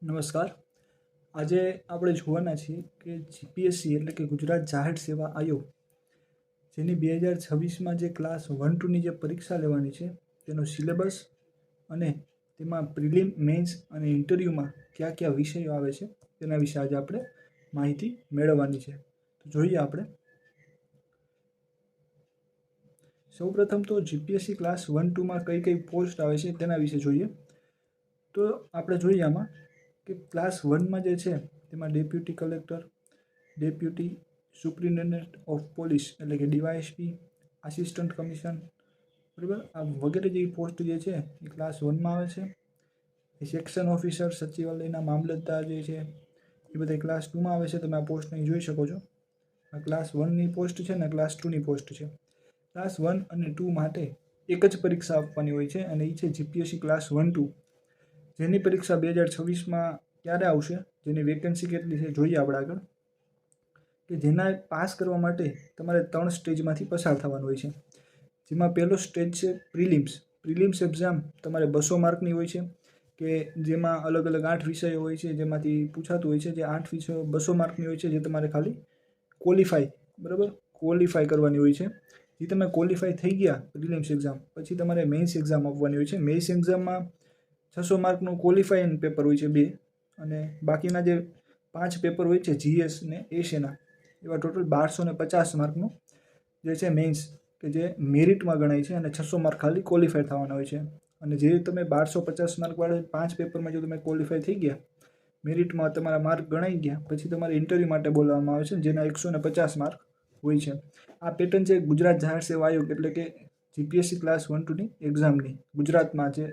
નમસ્કાર. આજે આપણે જોવાના છીએ કે જીપીએસસી એટલે કે ગુજરાત જાહેર સેવા આયોગ જેની 2026માં જે ક્લાસ 1-2ની જે પરીક્ષા લેવાની છે તેનો સિલેબસ અને તેમાં પ્રિલિમ, મેન્સ અને ઇન્ટરવ્યૂમાં કયા કયા વિષયો આવે છે તેના વિશે આજે આપણે માહિતી મેળવવાની છે. તો જોઈએ આપણે. સૌપ્રથમ તો જીપીએસસી ક્લાસ 1-2માં કઈ કઈ પોસ્ટ આવે છે તેના વિશે જોઈએ. તો આપણે જોઈએ આમાં કે ક્લાસ 1માં જે છે તેમાં deputy collector, deputy superintendent of police એટલે કે ડીવાયએસપી, આસિસ્ટન્ટ કમિશન, બરાબર, આ વગેરે જેવી પોસ્ટ જે છે એ ક્લાસ 1માં આવે છે. સેક્શન ઓફિસર, સચિવાલયના મામલતદાર જે છે એ બધા ક્લાસ 2માં આવે છે. તમે આ પોસ્ટ અહીં જોઈ શકો છો. આ ક્લાસ 1ની પોસ્ટ છે ને ક્લાસ 2ની પોસ્ટ છે. ક્લાસ 1 અને 2 માટે એક જ પરીક્ષા આપવાની હોય છે અને એ છે જીપીએસસી ક્લાસ 1-2, જેની પરીક્ષા 2026માં ક્યારે આવશે, જેની વેકેન્સી કેટલી છે જોઈએ આપણે આગળ. કે જેના પાસ કરવા માટે તમારે 3 સ્ટેજમાંથી પસાર થવાનું હોય છે. જેમાં પહેલો સ્ટેજ છે પ્રિલિમ્સ. પ્રિલિમ્સ એક્ઝામ તમારે 200 માર્કની હોય છે કે જેમાં અલગ અલગ 8 વિષયો હોય છે, જેમાંથી પૂછાતું હોય છે. જે 8 વિષયો 200 માર્કની હોય છે, જે તમારે ખાલી ક્વોલિફાય કરવાની હોય છે. જે તમે ક્વોલિફાય થઈ ગયા પ્રિલિમ્સ એક્ઝામ પછી તમારે મેન્સ એક્ઝામ આપવાની હોય છે. મેન્સ એક્ઝામમાં 600 માર્કનું ક્વોલિફાઈંગ પેપર હોય છે 2, અને બાકીના જે 5 પેપર હોય છે જીએસ ને એશિયાના, એવા ટોટલ 1250 માર્કનું જે છે મેન્સ, કે જે મેરિટમાં ગણાય છે, અને 600 માર્ક ખાલી ક્વોલિફાય થવાના હોય છે. અને જે તમે 1250 માર્કવાળા 5 પેપરમાં જો તમે ક્વોલિફાય થઈ ગયા, મેરિટમાં તમારા માર્ક ગણાઈ ગયા, પછી તમારે ઇન્ટરવ્યૂ માટે બોલાવવામાં આવે છે, જેના 150 માર્ક હોય છે. આ પેટર્ન છે ગુજરાત જાહેર સેવા આયોગ એટલે કે જીપીએસસી ક્લાસ 1-2ની એક્ઝામની. ગુજરાતમાં જે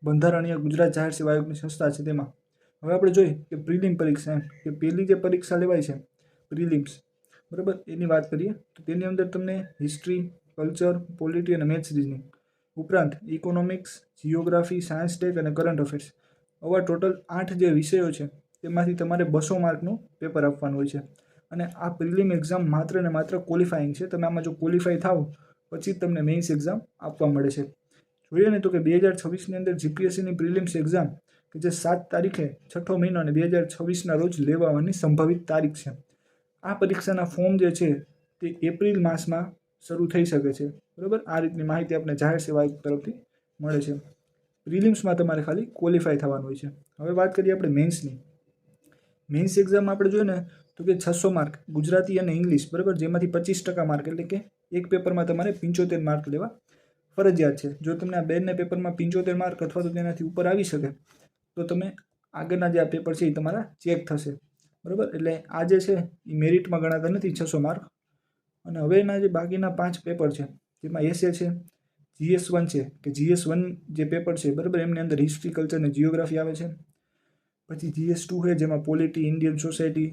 બંધારણીય ગુજરાત જાહેર સેવા આયોગની સંસ્થા છે તેમાં. હવે આપણે જોઈએ કે પ્રિલિમ પરીક્ષા, કે પહેલી જે પરીક્ષા લેવાય છે પ્રિલિમ્સ, બરાબર, એની વાત કરીએ તો તેની અંદર તમને હિસ્ટ્રી, કલ્ચર, પોલિટી અને મેથ્સ રીઝનિંગ ઉપરાંત ઇકોનોમિક્સ, જિયોગ્રાફી, સાયન્સ ટેક અને કરંટ અફેર્સ, આવા ટોટલ 8 જે વિષયો છે તેમાંથી તમારે 200 માર્કનું પેપર આપવાનું હોય છે. અને આ પ્રિલિમ એક્ઝામ માત્ર ને માત્ર ક્વોલિફાઈંગ છે. તમે આમાં જો ક્વોલિફાય થાવ પછી તમને મેઇન્સ એક્ઝામ આપવા મળે છે. જોઈએ ને તો કે 2026ની અંદર જીપીએસસીની પ્રિલિમ્સ એક્ઝામ કે જે 7 તારીખે 6ઠો મહિનો અને 2026ના રોજ લેવાની સંભવિત તારીખ છે. આ પરીક્ષાના ફોર્મ જે છે તે એપ્રિલ માસમાં શરૂ થઈ શકે છે, બરાબર. આ રીતની માહિતી આપણે જાહેર સેવા આયોગ તરફથી મળે છે. પ્રિલિમ્સમાં તમારે ખાલી ક્વોલિફાય થવાનું હોય છે. હવે વાત કરીએ આપણે મેન્સની. મેન્સ એક્ઝામ આપણે જોઈએ ને તો કે 600 માર્ક ગુજરાતી અને ઇંગ્લિશ, બરાબર, જેમાંથી 25% માર્ક એટલે કે એક પેપરમાં તમારે 75 માર્ક લેવા ફરજિયાત છે. જો તમને આ બેને પેપરમાં 75 માર્ક અથવા તો તેનાથી ઉપર આવી શકે તો તમે આગળના જે આ પેપર છે એ તમારા ચેક થશે, બરાબર. એટલે આ જે છે એ મેરિટમાં ગણાતા નથી 600 માર્ક. અને હવે એના જે બાકીના 5 પેપર છે જેમાં એસે છે, GS1 છે, કે GS1 જે પેપર છે, બરાબર, એમની અંદર હિસ્ટ્રી, કલ્ચર અને જિયોગ્રાફી આવે છે. પછી GS2 છે જેમાં polity, Indian society,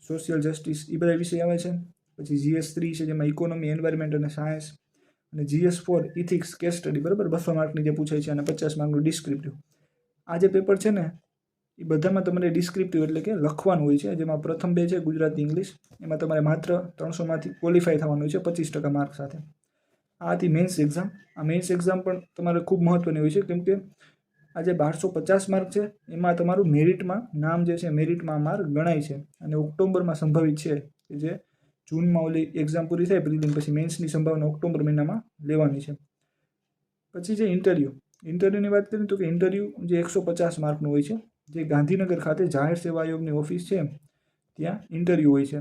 social justice એ બધા વિષય આવે છે. પછી GS3 છે જેમાં ઇકોનોમી, એન્વાયરમેન્ટ અને સાયન્સ, અને GS4 ઇથિક્સ, કેસ સ્ટડી, બરાબર, 200 માર્કની જે પૂછાય છે, અને 50 માર્કનું ડિસ્ક્રિપ્ટિવ. આ જે પેપર છે ને એ બધામાં તમારે ડિસ્ક્રિપ્ટિવ એટલે કે લખવાનું હોય છે. જેમાં પ્રથમ 2 છે ગુજરાતી, ઇંગ્લિશ, એમાં તમારે માત્ર 300માંથી ક્વોલિફાય થવાનું હોય છે 25% માર્ક સાથે. આ હતી મેન્સ એક્ઝામ. આ મેન્સ એક્ઝામ પણ તમારે ખૂબ મહત્ત્વની હોય છે, કેમ કે આ જે 1250 માર્ક છે એમાં તમારું મેરિટમાં નામ જે છે, મેરિટમાં માર્ક ગણાય છે. અને ઓક્ટોબરમાં સંભવિત છે કે જે જૂનમાં ઓલી એક્ઝામ પૂરી થાય પ્રિલિમ પછી મેન્સની સંભાવના ઓક્ટોબર મહિનામાં લેવાની છે. પછી છે ઇન્ટરવ્યૂની વાત કરીએ તો કે ઇન્ટરવ્યૂ જે 150 માર્કનું હોય છે, જે ગાંધીનગર ખાતે જાહેર સેવા આયોગની ઓફિસ છે ત્યાં ઇન્ટરવ્યૂ હોય છે.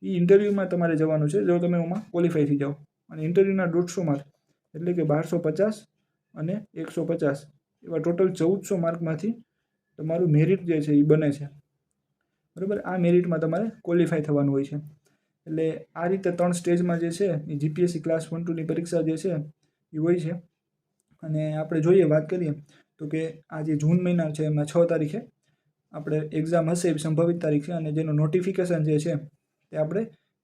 એ ઇન્ટરવ્યૂમાં તમારે જવાનું છે જો તમે એમાં ક્વોલિફાય થઈ જાઓ. અને ઇન્ટરવ્યૂના 150 માર્ક એટલે કે 1250 અને 150 એવા ટોટલ 1400 માર્કમાંથી તમારું મેરિટ જે છે એ બને છે, બરાબર. આ મેરિટમાં તમારે ક્વોલિફાય થવાનું હોય છે. એટલે આ રીતે 3 સ્ટેજમાં જે છે એ જીપીએસસી ક્લાસ 1-2ની પરીક્ષા જે છે એ હોય છે. અને આપણે જોઈએ, વાત કરીએ તો કે આ જે જૂન મહિના છે એમાં 6 તારીખે આપણે એક્ઝામ હશે એવી સંભવિત તારીખ છે. અને જેનું નોટિફિકેશન જે છે તે આપણે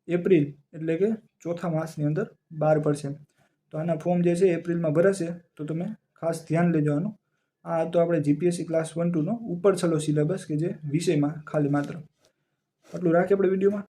એપ્રિલ એટલે કે ચોથા માસની અંદર બહાર પડશે. તો આના ફોર્મ જે છે એપ્રિલમાં ભરાશે, તો તમે ખાસ ધ્યાન લેજો આનું. આ તો આપણે જીપીએસસી ક્લાસ 1-2નો ઉપર છેલ્લો સિલેબસ કે જે વિષયમાં ખાલી માત્ર આટલું રાખીએ આપણે વિડીયોમાં.